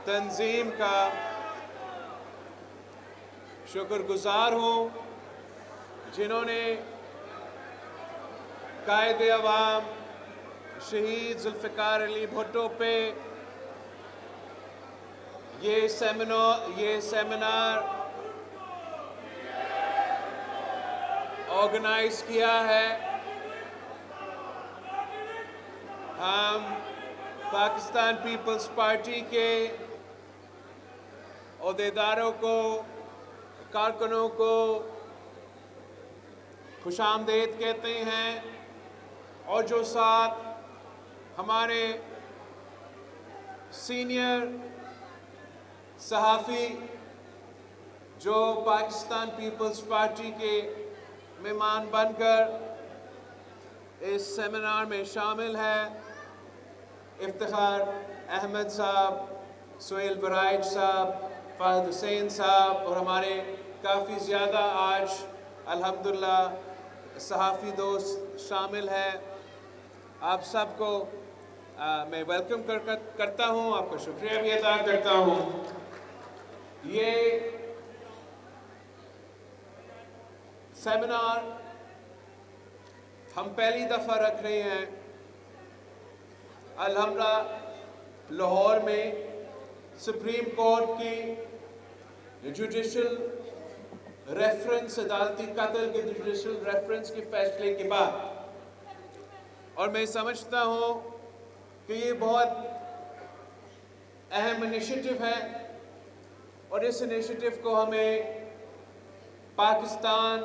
تنظیم کا شکر گزار ہوں جنہوں نے قائد عوام شہید ذوالفقار علی بھٹو پہ یہ سیمینار آرگنائز کیا ہے۔ ہم پاکستان پیپلز پارٹی کے عہدیداروں کو، کارکنوں کو خوش آمدید کہتے ہیں، اور جو ساتھ ہمارے سینئر صحافی جو پاکستان پیپلز پارٹی کے مہمان بن کر اس سیمینار میں شامل ہیں، افتخار احمد صاحب، سہیل برائج صاحب، فہد حسین صاحب، اور ہمارے کافی زیادہ آج الحمدللہ صحافی دوست شامل ہیں۔ آپ سب کو میں ویلکم کرتا ہوں، آپ کا شکریہ بھی ادا کرتا ہوں۔ یہ سیمینار ہم پہلی دفعہ رکھ رہے ہیں الحمدللہ لاہور میں سپریم کورٹ کی جوڈیشل ریفرنس، عدالتی قتل کے جوڈیشل ریفرنس کے فیصلے کے بعد، اور میں سمجھتا ہوں کہ یہ بہت اہم انیشیٹو ہے، اور اس انیشیٹو کو ہمیں پاکستان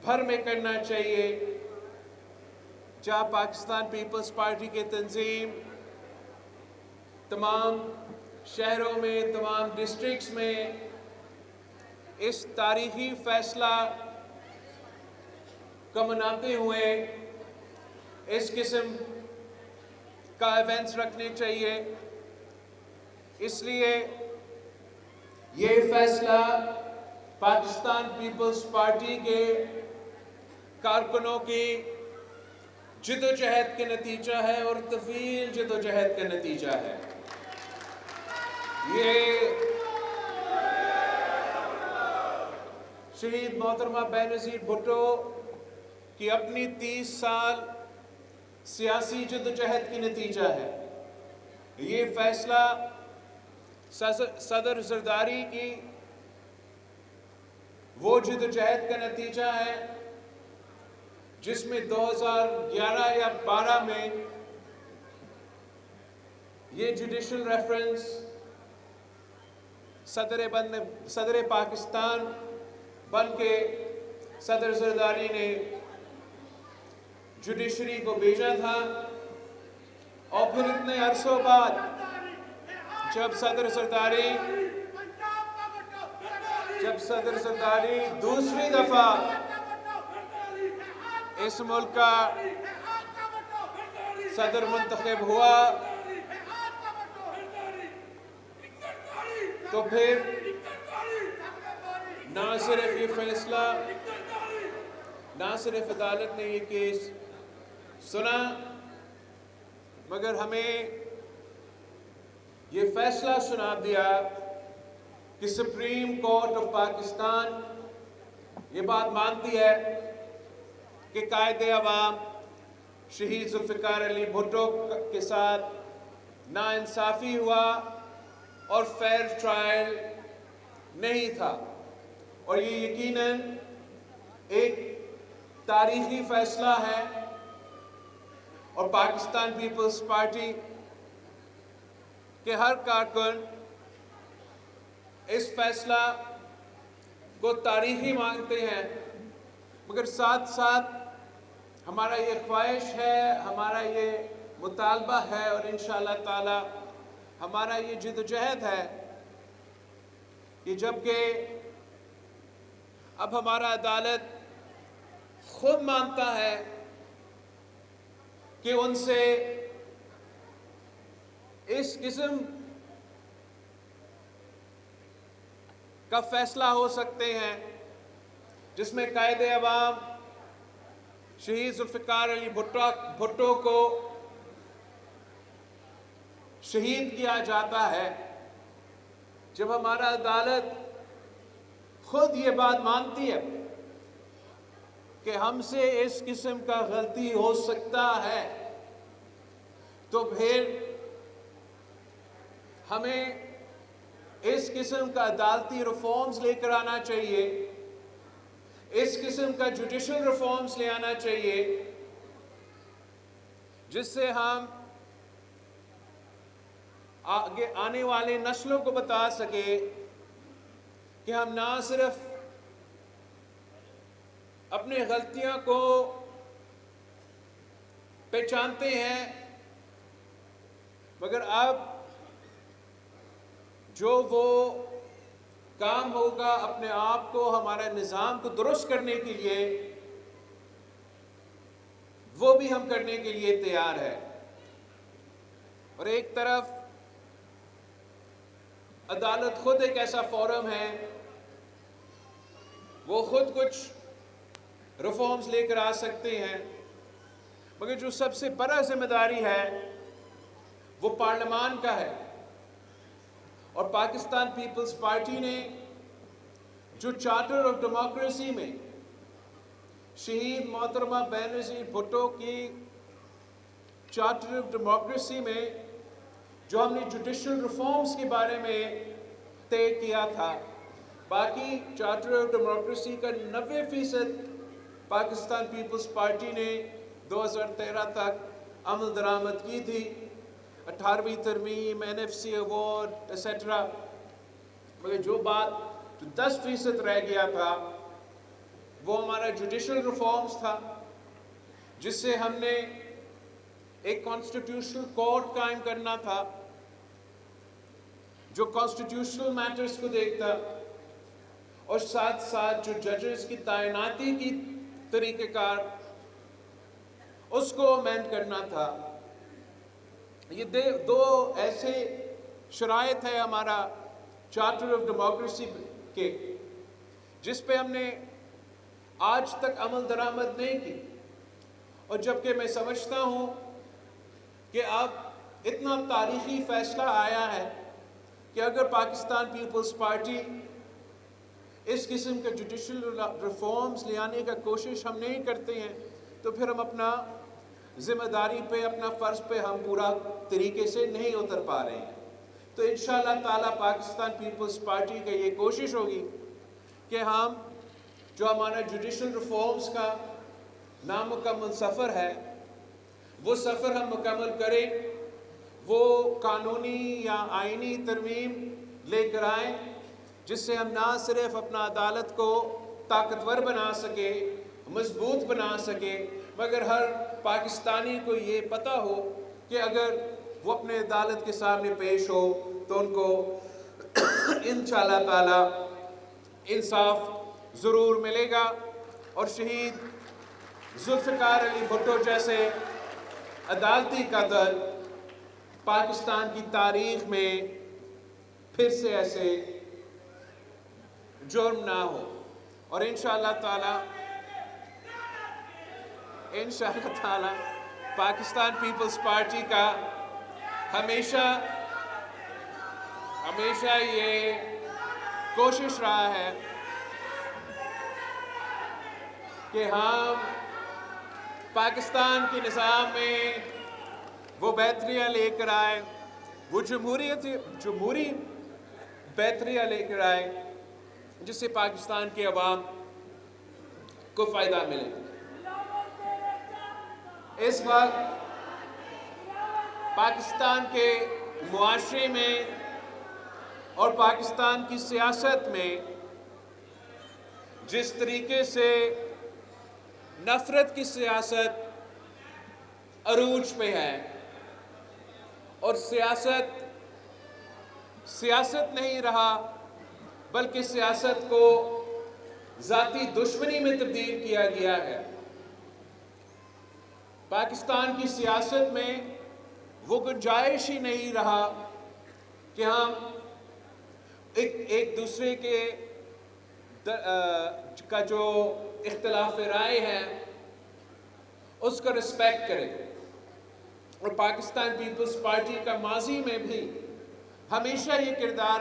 بھر میں کرنا چاہیے، جہاں پاکستان پیپلز پارٹی کے تنظیم تمام شہروں میں، تمام ڈسٹرکٹس میں اس تاریخی فیصلہ کو مناتے ہوئے اس قسم کا ایونٹس رکھنے چاہیے۔ اس لیے یہ فیصلہ پاکستان پیپلز پارٹی کے کارکنوں کی جدوجہد کا نتیجہ ہے، اور طویل جدوجہد کا نتیجہ ہے۔ یہ شہید محترمہ بینظیر بھٹو کی اپنی 30 سال سیاسی جدوجہد کی نتیجہ ہے۔ یہ فیصلہ صدر زرداری کی وہ جدوجہد کا نتیجہ ہے جس میں 2011 یا 12 میں یہ جوڈیشل ریفرنس صدر پاکستان بن کے صدر زرداری نے جوڈیشری کو بھیجا تھا، اور پھر اتنے عرصوں بعد جب صدر زرداری دوسری دفعہ اس ملک کا صدر منتخب ہوا، تو پھر نہ صرف یہ فیصلہ، نہ صرف عدالت نے یہ کیس سنا، مگر ہمیں یہ فیصلہ سنا دیا کہ سپریم کورٹ آف پاکستان یہ بات مانتی ہے کہ قائد عوام شہید ذوالفقار علی بھٹو کے ساتھ ناانصافی ہوا اور فیئر ٹرائل نہیں تھا، اور یہ یقیناً ایک تاریخی فیصلہ ہے، اور پاکستان پیپلز پارٹی کے ہر کارکن اس فیصلہ کو تاریخی مانتے ہیں، مگر ساتھ ساتھ ہمارا یہ خواہش ہے، ہمارا یہ مطالبہ ہے، اور انشاءاللہ تعالی ہمارا یہ جدوجہد ہے کہ جبکہ اب ہمارا عدالت خود مانتا ہے کہ ان سے اس قسم کا فیصلہ ہو سکتے ہیں جس میں قائد عوام شہید ذوالفقار علی بھٹو کو شہید کیا جاتا ہے، جب ہمارا عدالت خود یہ بات مانتی ہے کہ ہم سے اس قسم کا غلطی ہو سکتا ہے، تو پھر ہمیں اس قسم کا عدالتی ریفارمز لے کر آنا چاہیے، اس قسم کا جوڈیشل ریفارمز لے آنا چاہیے، جس سے ہم آگے آنے والے نسلوں کو بتا سکے کہ ہم نہ صرف اپنے غلطیوں کو پہچانتے ہیں، مگر اب جو وہ کام ہوگا اپنے آپ کو، ہمارے نظام کو درست کرنے کے لیے، وہ بھی ہم کرنے کے لیے تیار ہے۔ اور ایک طرف عدالت خود ایک ایسا فورم ہے، وہ خود کچھ ریفارمز لے کر آ سکتے ہیں، مگر جو سب سے بڑا ذمہ داری ہے وہ پارلیمان کا ہے۔ اور پاکستان پیپلز پارٹی نے جو چارٹر آف ڈیموکریسی میں شہید محترمہ بینظیر بھٹو کی چارٹر آف ڈیموکریسی میں جو ہم نے جوڈیشل ریفارمز کے بارے میں طے کیا تھا، باقی چارٹر آف ڈیموکریسی کا 90% پاکستان پیپلز پارٹی نے 2013 تک عمل درآمد کی تھی، 18ویں ترمیم، NFC ایوارڈ ایسیٹرا، مگر جو 10% رہ گیا تھا وہ ہمارا جوڈیشل ریفارمز تھا، جس سے ہم نے ایک کانسٹیٹیوشنل کورٹ قائم کرنا تھا جو کانسٹیٹیوشنل میٹرز کو دیکھتا، اور ساتھ ساتھ جو ججز کی تعیناتی کی طریقہ کار اس کو امینڈ کرنا تھا۔ یہ دو ایسے شرائط ہے ہمارا چارٹر آف ڈیموکریسی کے، جس پہ ہم نے آج تک عمل درآمد نہیں کی، اور جبکہ میں سمجھتا ہوں کہ اب اتنا تاریخی فیصلہ آیا ہے کہ اگر پاکستان پیپلز پارٹی اس قسم کے جوڈیشل ریفارمز لے آنے کا کوشش ہم نہیں کرتے ہیں، تو پھر ہم اپنا ذمہ داری پہ، اپنا فرض پہ ہم پورا طریقے سے نہیں اتر پا رہے ہیں۔ تو انشاءاللہ تعالیٰ پاکستان پیپلز پارٹی کا یہ کوشش ہوگی کہ ہم جو ہمارا جوڈیشل ریفارمز کا نامکمل سفر ہے، وہ سفر ہم مکمل کریں، وہ قانونی یا آئینی ترمیم لے کر آئیں، جس سے ہم نہ صرف اپنا عدالت کو طاقتور بنا سکے، مضبوط بنا سکے، مگر ہر پاکستانی کو یہ پتہ ہو کہ اگر وہ اپنے عدالت کے سامنے پیش ہو تو ان کو انشاءاللہ تعالی انصاف ضرور ملے گا، اور شہید ذوالفقار علی بھٹو جیسے عدالتی قاتل پاکستان کی تاریخ میں پھر سے ایسے جرم نہ ہو۔ اور انشاءاللہ تعالی پاکستان پیپلز پارٹی کا ہمیشہ یہ کوشش رہا ہے کہ ہم پاکستان کے نظام میں وہ بہتریاں لے کر آئے، وہ جمہوری بہتریاں لے کر آئے، جس سے پاکستان کے عوام کو فائدہ ملے۔ اس وقت پاکستان کے معاشرے میں اور پاکستان کی سیاست میں جس طریقے سے نفرت کی سیاست عروج پہ ہے، اور سیاست نہیں رہا بلکہ سیاست کو ذاتی دشمنی میں تبدیل کیا گیا ہے۔ پاکستان کی سیاست میں وہ گنجائش ہی نہیں رہا کہ ہم ایک دوسرے کا جو اختلاف رائے ہے اس کا رسپیکٹ کریں۔ اور پاکستان پیپلز پارٹی کا ماضی میں بھی ہمیشہ یہ کردار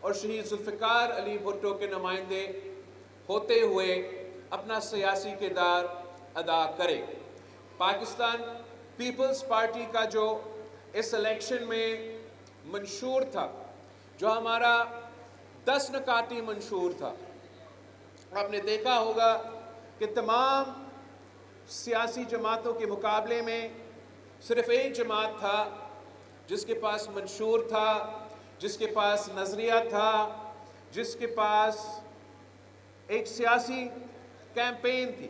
اور شہید ذوالفقار علی بھٹو کے نمائندے ہوتے ہوئے اپنا سیاسی کردار ادا کرے۔ پاکستان پیپلز پارٹی کا جو اس الیکشن میں منشور تھا، جو ہمارا 10 نکاتی منشور تھا، آپ نے دیکھا ہوگا کہ تمام سیاسی جماعتوں کے مقابلے میں صرف ایک جماعت تھا جس کے پاس منشور تھا، جس کے پاس نظریہ تھا، جس کے پاس ایک سیاسی کیمپین تھی،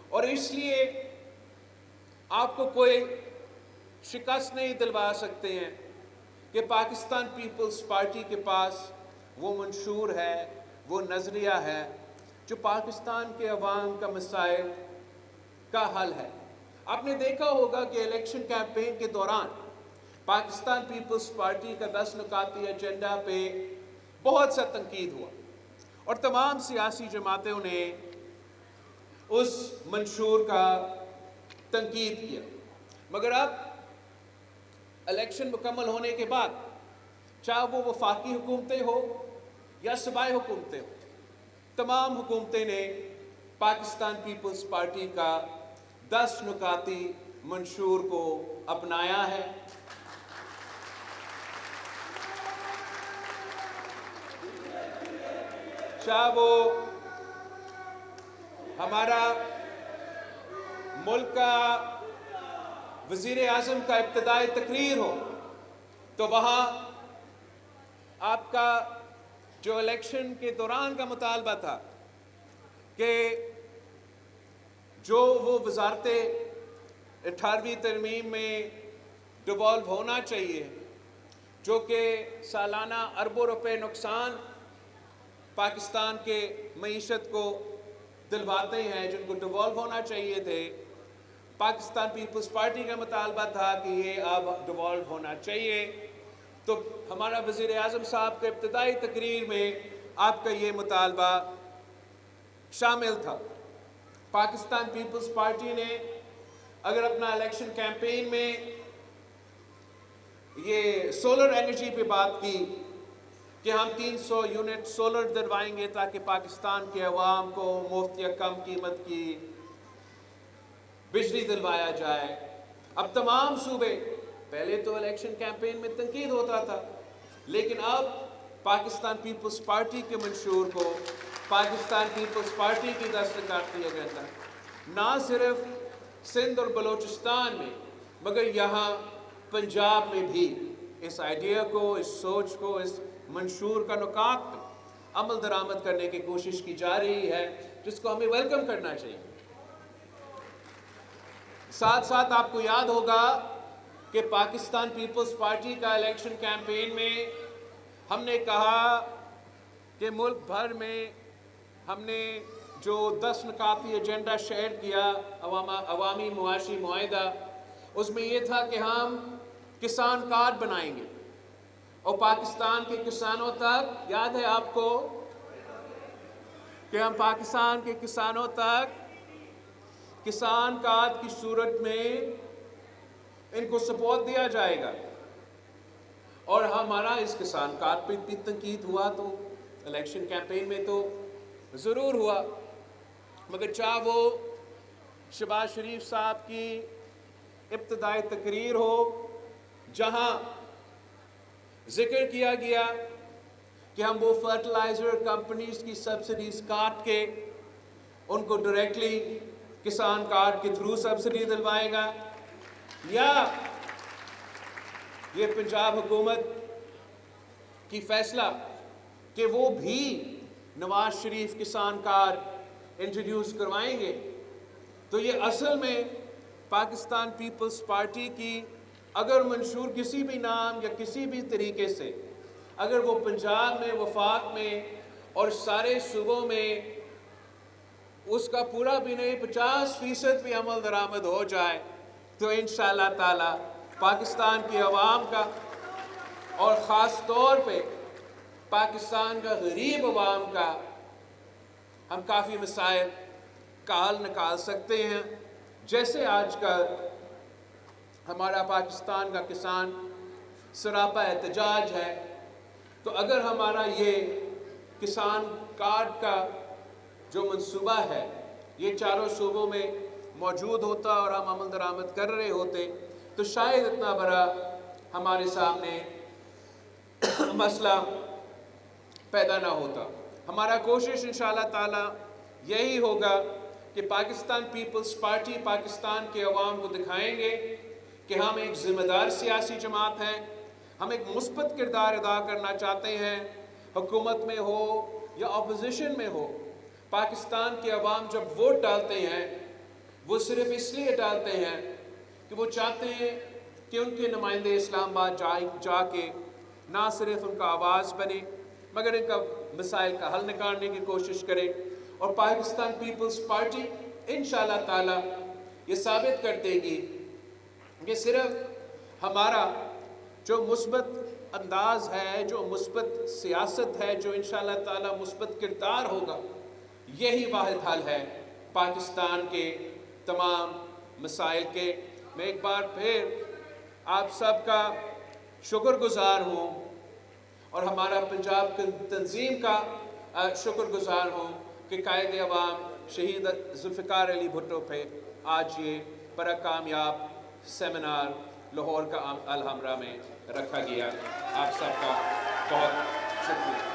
اور اس لیے آپ کو کوئی شکست نہیں دلوا سکتے ہیں کہ پاکستان پیپلز پارٹی کے پاس وہ منشور ہے، وہ نظریہ ہے جو پاکستان کے عوام کا مسائل کا حل ہے۔ آپ نے دیکھا ہوگا کہ الیکشن کیمپین کے دوران پاکستان پیپلز پارٹی کا 10 نکاتی ایجنڈا پہ بہت سا تنقید ہوا، اور تمام سیاسی جماعتوں نے اس منشور کا تنقید کیا، مگر اب الیکشن مکمل ہونے کے بعد چاہے وہ وفاقی حکومتیں ہو یا صوبائی حکومتیں ہو، تمام حکومتیں نے پاکستان پیپلز پارٹی کا 10 نکاتی منشور کو اپنایا ہے۔ چاہے وہ ہمارا ملک کا وزیر اعظم کا ابتدائی تقریر ہو، تو وہاں آپ کا جو الیکشن کے دوران کا مطالبہ تھا کہ جو وہ وزارتیں 18ویں ترمیم میں ڈیوالو ہونا چاہیے، جو کہ سالانہ اربوں روپے نقصان پاکستان کے معیشت کو دلواتے ہیں، جن کو ڈیوالو ہونا چاہیے تھے، پاکستان پیپلز پارٹی کا مطالبہ تھا کہ یہ اب ڈیوالو ہونا چاہیے۔ تو ہمارا وزیر اعظم صاحب کے ابتدائی تقریر میں آپ کا یہ مطالبہ شامل تھا۔ پاکستان پیپلز پارٹی نے اگر اپنا الیکشن کیمپین میں یہ سولر انرجی پہ بات کی کہ ہم 300 یونٹ سولر دلوائیں گے تاکہ پاکستان کے عوام کو مفت یا کم قیمت کی بجلی دلوایا جائے، اب تمام صوبے، پہلے تو الیکشن کیمپین میں تنقید ہوتا تھا، لیکن اب پاکستان پیپلز پارٹی کے منشور کو پاکستان پیپلز پارٹی کی دستخط کیا گیا تھا، نہ صرف سندھ اور بلوچستان میں مگر یہاں پنجاب میں بھی اس آئیڈیا کو، اس سوچ کو، اس منشور کا نکات پہ عمل درآمد کرنے کی کوشش کی جا رہی ہے، جس کو ہمیں ویلکم کرنا چاہیے۔ ساتھ ساتھ آپ کو یاد ہوگا کہ پاکستان پیپلز پارٹی کا الیکشن کیمپین میں ہم نے کہا کہ ملک بھر میں ہم نے جو 10 نکاتی ایجنڈا شیئر کیا، عوامی معاشی معاہدہ، اس میں یہ تھا کہ ہم کسان کارڈ بنائیں گے اور پاکستان کے کسانوں تک، یاد ہے آپ کو کہ ہم پاکستان کے کسانوں تک کسان کارڈ کی صورت میں ان کو سپورٹ دیا جائے گا، اور ہمارا اس کسان کارڈ پہ بھی تنقید ہوا تو الیکشن کیمپین میں تو ضرور ہوا، مگر چاہے وہ شہباز شریف صاحب کی ابتدائی تقریر ہو جہاں ذکر کیا گیا کہ ہم وہ فرٹیلائزر کمپنیز کی سبسڈیز کاٹ کے ان کو ڈائریکٹلی کسان کارڈ کے تھرو سبسڈی دلوائے گا، یا یہ پنجاب حکومت کی فیصلہ کہ وہ بھی نواز شریف کسان کارڈ انٹروڈیوس کروائیں گے، تو یہ اصل میں پاکستان پیپلز پارٹی کی اگر منشور کسی بھی نام یا کسی بھی طریقے سے اگر وہ پنجاب میں، وفاق میں اور سارے صوبوں میں اس کا پورا بھی نہیں 50% بھی عمل درآمد ہو جائے، تو انشاءاللہ تعالی پاکستان کی عوام کا اور خاص طور پہ پاکستان کا غریب عوام کا ہم کافی مسائل کا حل نکال سکتے ہیں، جیسے آج کا ہمارا پاکستان کا کسان سراپا احتجاج ہے تو اگر ہمارا یہ کسان کارڈ کا جو منصوبہ ہے یہ چاروں صوبوں میں موجود ہوتا اور ہم عمل درآمد کر رہے ہوتے تو شاید اتنا بڑا ہمارے سامنے مسئلہ پیدا نہ ہوتا۔ ہمارا کوشش انشاءاللہ تعالی یہی ہوگا کہ پاکستان پیپلز پارٹی پاکستان کے عوام کو دکھائیں گے کہ ہم ایک ذمہ دار سیاسی جماعت ہیں، ہم ایک مثبت کردار ادا کرنا چاہتے ہیں، حکومت میں ہو یا اپوزیشن میں ہو۔ پاکستان کے عوام جب ووٹ ڈالتے ہیں وہ صرف اس لیے ڈالتے ہیں کہ وہ چاہتے ہیں کہ ان کے نمائندے اسلام آباد جا کے نہ صرف ان کا آواز بنے مگر ان کا مسائل کا حل نکالنے کی کوشش کرے، اور پاکستان پیپلز پارٹی انشاءاللہ تعالی یہ ثابت کر دے گی کہ صرف ہمارا جو مثبت انداز ہے، جو مثبت سیاست ہے، جو انشاءاللہ تعالی مثبت کردار ہوگا، یہی واحد حل ہے پاکستان کے تمام مسائل کے۔ میں ایک بار پھر آپ سب کا شکر گزار ہوں اور ہمارا پنجاب تنظیم کا شکر گزار ہوں کہ قائد عوام شہید ذوالفقار علی بھٹو پہ آج یہ بڑا کامیاب سیمینار لاہور کا الحمرا میں رکھا گیا۔ آپ سب کا بہت شکریہ۔